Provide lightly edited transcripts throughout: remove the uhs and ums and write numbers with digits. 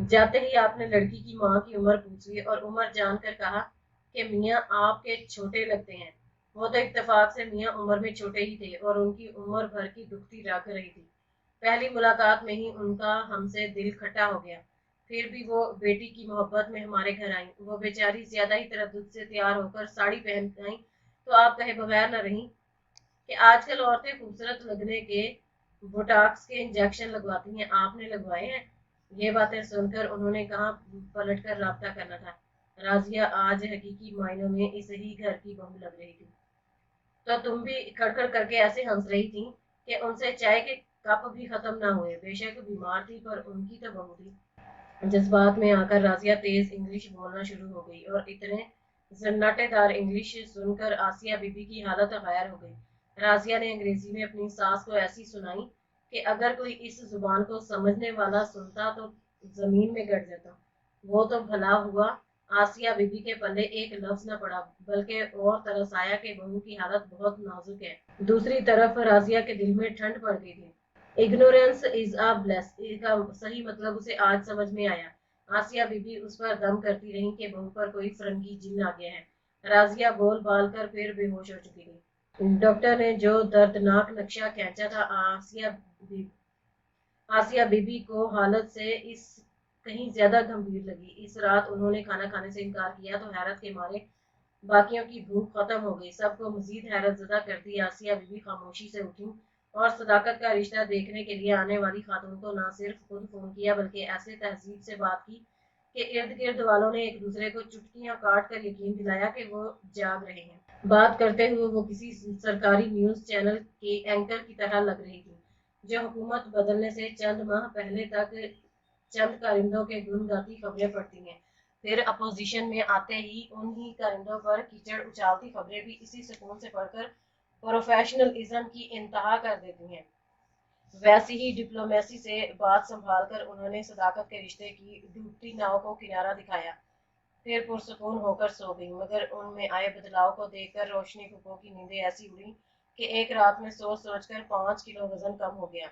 जाते ही आपने लड़की की माँ की उम्र पूछी और उम्र जानकर कहा कि मियाँ आपके छोटे लगते हैं। वो तो इत्तेफाक से मियाँ उम्र में छोटे ही थे और उनकी उम्र भर की दुखती रख रही थी। पहली मुलाकात में ही उनका हमसे दिल खट्टा हो गया। फिर भी वो बेटी की मोहब्बत में हमारे घर आई। वो बेचारी ज्यादा ही तरद्दुद से तैयार होकर साड़ी पहन आई तो आप कहे बगैर न रही कि आजकल औरतें खूबसूरत लगने के बोटॉक्स के इंजेक्शन लगवाती हैं, आपने लगवाए हैं? ये बातें सुनकर उन्होंने कहा पलट कर राब्ता करना था। राजिया आज हकीकी मायनों में इस ही घर की बहू लग रही थी। तो तुम भी खड़खड़ करके ऐसे हंस रही थी कि उनसे चाय के कप भी खत्म ना हुए। बेशक बीमार थी पर उनकी तो बहू थी। जज्बात में आकर राजिया तेज इंग्लिश बोलना शुरू हो गई और इतने सन्नाटेदार इंग्लिश सुनकर आसिया बीबी की हालत गैर हो गई। राजिया ने अंग्रेजी में अपनी सास को ऐसी सुनाई कि अगर कोई इस जुबान को समझने वाला सुनता तो जमीन में गड़ जाता। वो तो भला हुआ आसिया बीबी के पल्ले एक लफ्ज न पड़ा, बल्कि और तरस आया कि बहू की हालत बहुत नाजुक है। दूसरी तरफ राजिया के दिल में ठंड पड़ गई थी। इग्नोरेंस इज अ ब्लेस का सही मतलब उसे आज समझ में आया। आसिया बीबी उस पर दम करती रही कि बहू पर कोई फरंगी जिन आ गया है। राजिया बोल बाल कर फिर बेहोश हो चुकी थी। डॉक्टर ने जो दर्दनाक नक्शा खींचा था आसिया बीबी को हालत से इस कहीं ज्यादा गंभीर लगी। इस रात उन्होंने खाना खाने से इनकार किया तो हैरत के मारे बाकियों की भूख खत्म हो गई। सबको मजीद हैरत ज़दा करती आसिया बीबी खामोशी से उठी और सदाकत का रिश्ता देखने के लिए आने वाली खातून को न सिर्फ खुद फोन किया बल्कि ऐसे तहजीब से बात की कि इर्द गिर्द वालों ने एक दूसरे को चुटकियां काट कर यकीन दिलाया कि वो जाग रहे हैं। बात करते हुए वो किसी सरकारी न्यूज चैनल के एंकर की तरह लग रही थी जो हुकूमत बदलने से चंद माह पहले तक चंद कारिंदों के गुण गाती खबरें पढ़ती हैं, फिर अपोजिशन में आते ही उन्हीं कारिंदों पर कीचड़ उछालती खबरें भी इसी सुकून से पढ़कर प्रोफेशनलिज्म की इंतहा कर देती हैं। वैसी ही डिप्लोमेसी से बात संभाल कर उन्होंने सदाकत के रिश्ते की डूबती नाव को किनारा दिखाया, फिर पुरसकून होकर सो गई। मगर उनमें आए बदलाव को देखकर रोशनी फुप्पो की नींदें ऐसी उड़ी कि एक रात में सोच सोचकर 5 किलो वजन कम हो गया।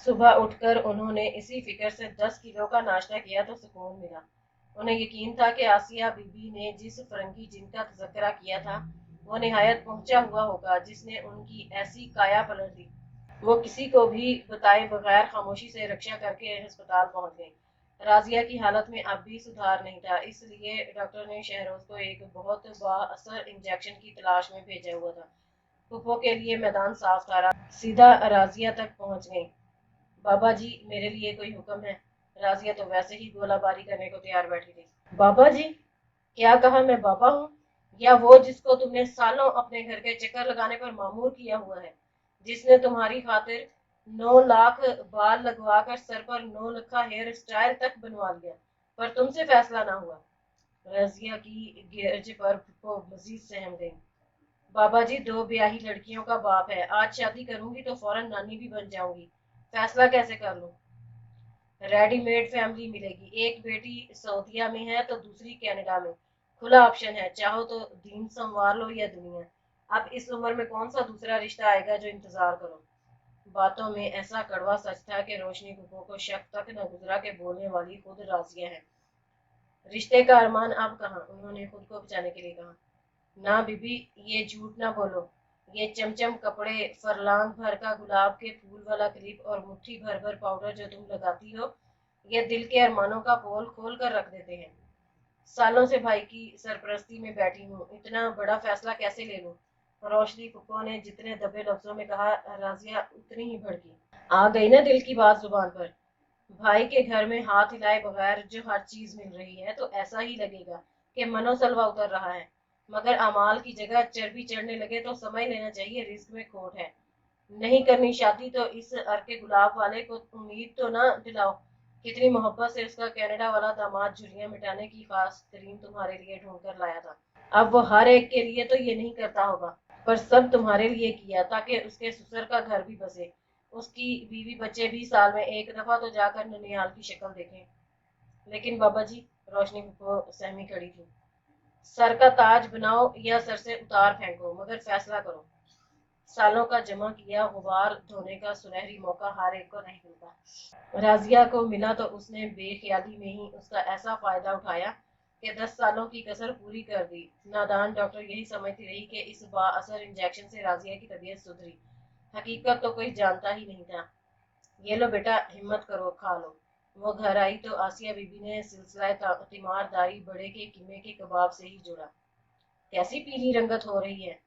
सुबह उठकर उन्होंने इसी फिक्र से 10 किलो का नाश्ता किया तो सुकून मिला। उन्हें यकीन था कि आसिया बीबी ने जिस फरंगी जिनका तज़किरा किया था वो निहायत पहुंचा हुआ होगा जिसने उनकी ऐसी काया पलट दी। वो किसी को भी बताए बगैर खामोशी से रक्षा करके अस्पताल पहुंच गई। राजिया की हालत में अब भी सुधार नहीं था, इसलिए डॉक्टर ने शहरोज को एक बहुत बाअसर इंजेक्शन की तलाश में भेजा हुआ था। फुप्पो के लिए मैदान साफ था। सीधा राजिया तक पहुंच गई। बाबा जी मेरे लिए कोई हुक्म है? राजिया तो वैसे ही गोलाबारी करने को तैयार बैठी थी। बाबा जी? क्या कहा? मैं बाबा हूँ या वो जिसको तुमने सालों अपने घर के चक्कर लगाने पर मामूर किया हुआ है, जिसने तुम्हारी खातिर 9 लाख बाल लगवा कर सर पर 9 लखा हेयर स्टाइल तक बनवा लिया पर तुमसे फैसला ना हुआ। रजिया की गिरज पर वो मजीद सहम गई। बाबा जी 2 ब्याही लड़कियों का बाप है, आज शादी करूंगी तो फौरन नानी भी बन जाऊंगी, फैसला कैसे कर लूं? रेडीमेड फैमिली मिलेगी, एक बेटी सऊदीया में है तो दूसरी कनाडा में, खुला ऑप्शन है, चाहो तो दीन संवार लो या दुनिया। अब इस उम्र में कौन सा दूसरा रिश्ता आएगा जो इंतजार करो? बातों में ऐसा कड़वा सच था कि रोशनी फुप्पो को शक तक न गुजरा के बोलने वाली खुद राजिया है। रिश्ते का अरमान अब कहाँ? उन्होंने खुद को बचाने के लिए कहा। ना बीबी, ये झूठ ना बोलो। ये चमचम कपड़े, फरलांग भर का गुलाब के फूल वाला क्लिप और मुट्ठी भर भर पाउडर जो तुम लगाती हो, ये दिल के अरमानों का पोल खोल कर रख देते हैं। सालों से भाई की सरपरस्ती में बैठी हूँ, इतना बड़ा फैसला कैसे ले लूं? रोशनी फुप्पो ने जितने दबे लफ्जों में कहा, राजिया उतनी ही भड़की। आ गई ना दिल की बात जुबान पर? भाई के घर में हाथ हिलाए बगैर जो हर चीज मिल रही है तो ऐसा ही लगेगा कि मनोसलवा उतर रहा है, मगर अमाल की जगह चर्बी चढ़ने लगे तो समझ लेना चाहिए रिस्क में खोट है। नहीं करनी शादी तो इस अर्के गुलाब वाले को उम्मीद तो ना दिलाओ। कितनी मोहब्बत से उसका कनाडा वाला दामाद झुर्रियां मिटाने की खास तरीन तुम्हारे लिए ढूंढ कर लाया था। अब वो हर एक के लिए तो ये नहीं करता होगा, पर सब तुम्हारे लिए किया ताकि उसके ससुर का घर भी बसे, उसकी बीवी बच्चे भी साल में एक दफा तो जाकर ननिहाल की शक्ल देखें। लेकिन बाबा जी, रोशनी को सहमी खड़ी थी। सर का ताज बनाओ या सर से उतार फेंको, मगर फैसला करो। सालों का जमा किया गुबार धोने का सुनहरी मौका हर एक को नहीं मिलता। राजिया को मिला तो उसने बेख्याली में ही उसका ऐसा फायदा उठाया कि 10 सालों की कसर पूरी कर दी। नादान डॉक्टर यही समझती रही कि इस बाअसर इंजेक्शन से राजिया की तबीयत सुधरी। हकीकत तो कोई जानता ही नहीं था। ये लो बेटा, हिम्मत करो, खा लो। वो घर आई तो आसिया बीबी ने सिलसिला तीमारदारी बड़े के कीमे के कबाब से ही जोड़ा। कैसी पीली रंगत हो रही है।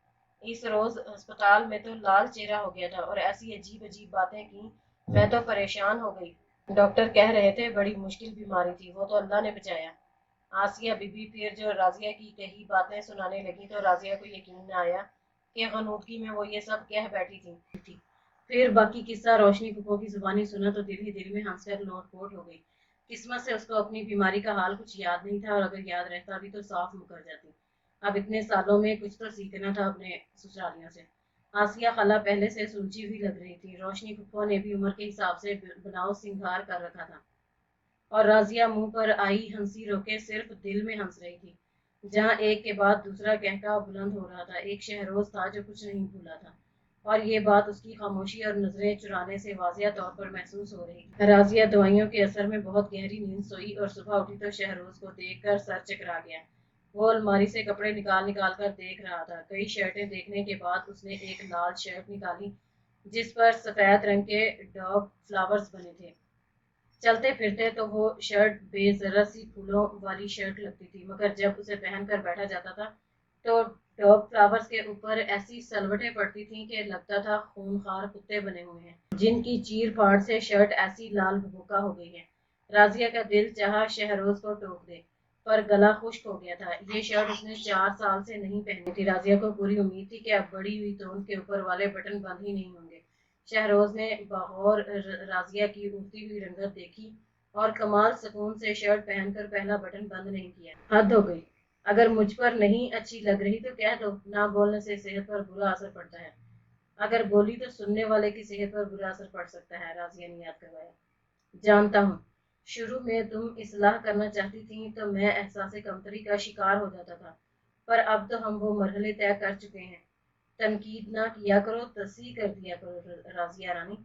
इस रोज अस्पताल में तो लाल चेहरा हो गया था और ऐसी अजीब अजीब बातें की, मैं तो परेशान हो गई। डॉक्टर कह रहे थे बड़ी मुश्किल बीमारी थी, वो तो अल्लाह ने बचाया। आसिया बीबी फिर जो राजिया की कही बातें सुनाने लगी तो राजिया को यकीन न आया कि गनूदगी में वो ये सब कह बैठी थी। फिर बाकी किस्सा रोशनी फूफो की जुबानी सुना तो दिल ही दिल में हंसकर लोटपोट हो गई। किस्मत से उसको अपनी बीमारी का हाल कुछ याद नहीं था, और अगर याद रहता भी तो साफ मुकर जाती। अब इतने सालों में कुछ तो सीखना था अपने ससुरालियों से। आसिया खला पहले से सुलझी हुई लग रही थी। रोशनी फूफो ने भी उम्र के हिसाब से बनाव सिंगार कर रखा था, और राजिया मुंह पर आई हंसी रोके सिर्फ दिल में हंस रही थी। जहाँ एक के बाद दूसरा कहका बुलंद हो रहा था। एक शहरोज था जो कुछ नहीं भूला था, और ये बात उसकी खामोशी और नजरें चुराने से वाजिया तौर पर महसूस हो रही थी। राजिया दवाइयों के असर में बहुत गहरी नींद सोई और सुबह उठी तो शहरोज को देखकर सर चकरा गया। वो अलमारी से कपड़े निकाल निकाल कर देख रहा था। कई शर्टें देखने के बाद उसने एक लाल शर्ट निकाली जिस पर सफेद रंग के डॉग फ्लावर्स बने थे। चलते फिरते तो वो शर्ट बेजरा सी फूलों वाली शर्ट लगती थी, मगर जब उसे पहनकर बैठा जाता था तो डॉग फ्लावर्स के ऊपर ऐसी सलवटें पड़ती थीं कि लगता था खूनखार कुत्ते बने हुए हैं, जिनकी चीर फाड़ से शर्ट ऐसी लाल भभूका हो गई है। राजिया का दिल चाहा शहरोज को टोक दे, पर गला खुश्क हो गया था। ये शर्ट उसने 4 साल से नहीं पहनी थी। राजिया को पूरी उम्मीद थी कि अब बड़ी हुई तोंद के ऊपर वाले बटन बंद ही नहीं होंगे। शहरोज ने बगौर राजिया की उड़ती हुई रंगत देखी और कमाल सुकून से शर्ट पहनकर पहला बटन बंद नहीं किया। हद हो गई, अगर मुझ पर नहीं अच्छी लग रही तो कह दो। ना बोलने से सेहत पर बुरा असर पड़ता है, अगर बोली तो सुनने वाले की सेहत पर बुरा असर पड़ सकता है, राजिया ने याद करवाया। जानता हूँ, शुरू में तुम इस्लाह करना चाहती थी तो मैं एहसास कमतरी का शिकार हो जाता था, पर अब तो हम वो मरहले तय कर चुके हैं। तनकीद ना किया करो, तस्वीर कर दिया करो राजिया रानी।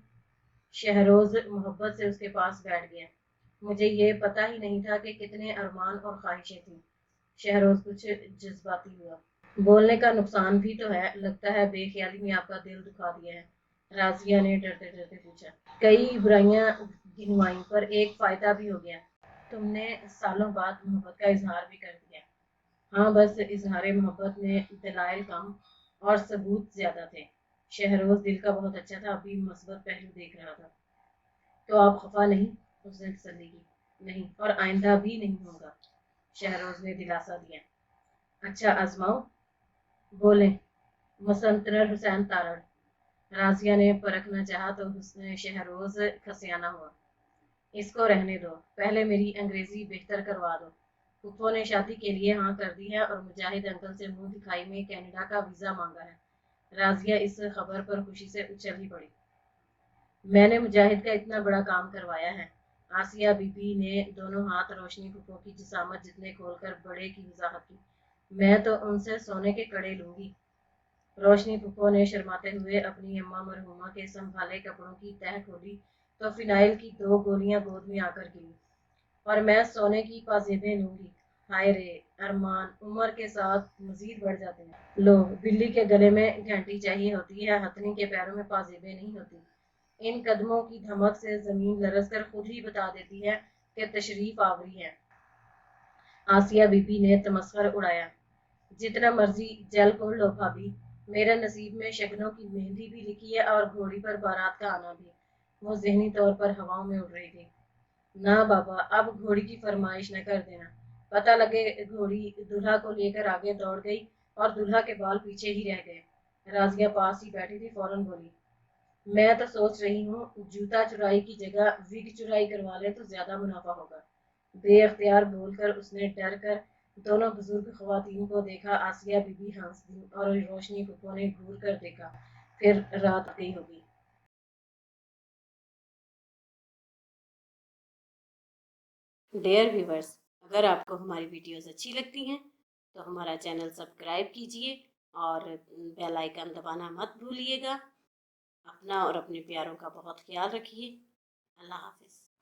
शहरोज मोहब्बत से उसके पास बैठ गया। मुझे ये पता ही नहीं था कि कितने अरमान और ख्वाहिशें थीं। शहरोज कुछ जज्बाती हुआ। बोलने का नुकसान भी तो है, लगता है बेख्याली में आपका दिल दुखा दिया है, राजिया ने डरते डरते पूछा। कई बुराइयां गिनवाई पर एक फायदा भी हो गया, तुमने सालों बाद मोहब्बत का इजहार भी कर दिया। हाँ, बस इजहार मोहब्बत में दलाइल कम और सबूत ज्यादा थे। शहरोज दिल का बहुत अच्छा था, अभी मस्बत पहलू देख रहा था। तो आप खफा नहीं? उसने तसल्ली की। नहीं, और आइंदा भी नहीं होगा, शहरोज ने दिलासा दिया। अच्छा, आजमाओ, बोले मसंतरर हुसैन तारड़। राजिया ने परखना चाहा तो उसने शहरोज खसियाना हुआ। इसको रहने दो, पहले मेरी अंग्रेजी बेहतर करवा दो। फूफो ने शादी के लिए हाँ कर दी है और मुजाहिद अंकल से मुंह दिखाई में कनाडा का वीजा मांगा है। राजिया इस खबर पर खुशी से उछल ही पड़ी। मैंने मुजाहिद का इतना बड़ा काम करवाया है। आसिया बीबी ने दोनों हाथ रोशनी फूफो की जिसामत जितने खोलकर बड़े की वजाहत की। मैं तो उनसे सोने के कड़े लूंगी। रोशनी फूफो ने शर्माते हुए अपनी अम्मा मरहुमा के संभाले कपड़ों की तह खोली तो फिनाइल की 2 गोलियां गोद में आकर गिरी। और मैं सोने की पाजेबें लूंगी। हाय रे, अरमान उम्र के साथ मजीद बढ़ जाते हैं। लो, बिल्ली के गले में घंटी चाहिए होती है, हथनी के पैरों में पाजेबें नहीं होती। इन कदमों की धमक से जमीन लरज कर खुद ही बता देती है कि तशरीफ आवरी है। आसिया बीबी ने तमस्कर उड़ाया। जितना मर्जी जल को लो भाभी, मेरे नसीब में शगनों की मेहंदी भी लिखी है और घोड़ी पर बारात का आना भी। वो जहनी तौर पर हवाओं में उड़ रही थी। ना बाबा, अब घोड़ी की फरमाइश न कर देना। पता लगे घोड़ी दूल्हा को लेकर आगे दौड़ गई और दूल्हा के बाल पीछे ही रह गए। राजिया पास ही बैठी थी, फौरन बोली। मैं तो सोच रही हूँ जूता चुराई की जगह विग चुराई करवा ले तो ज्यादा मुनाफा होगा। बेअख्तियार बोलकर उसने डर कर दोनों बुजुर्ग खवातीन को देखा। आसिया बीबी हंस दी और रोशनी फूफो ने घूर कर देखा। फिर रात गई होगी। डियर व्यूवर्स, अगर आपको हमारी वीडियोस अच्छी लगती हैं तो हमारा चैनल सब्सक्राइब कीजिए اور بیل آئیکن دبانا مت بھولیے گا۔ اپنا اور اپنے پیاروں کا بہت خیال رکھیے۔ اللہ حافظ۔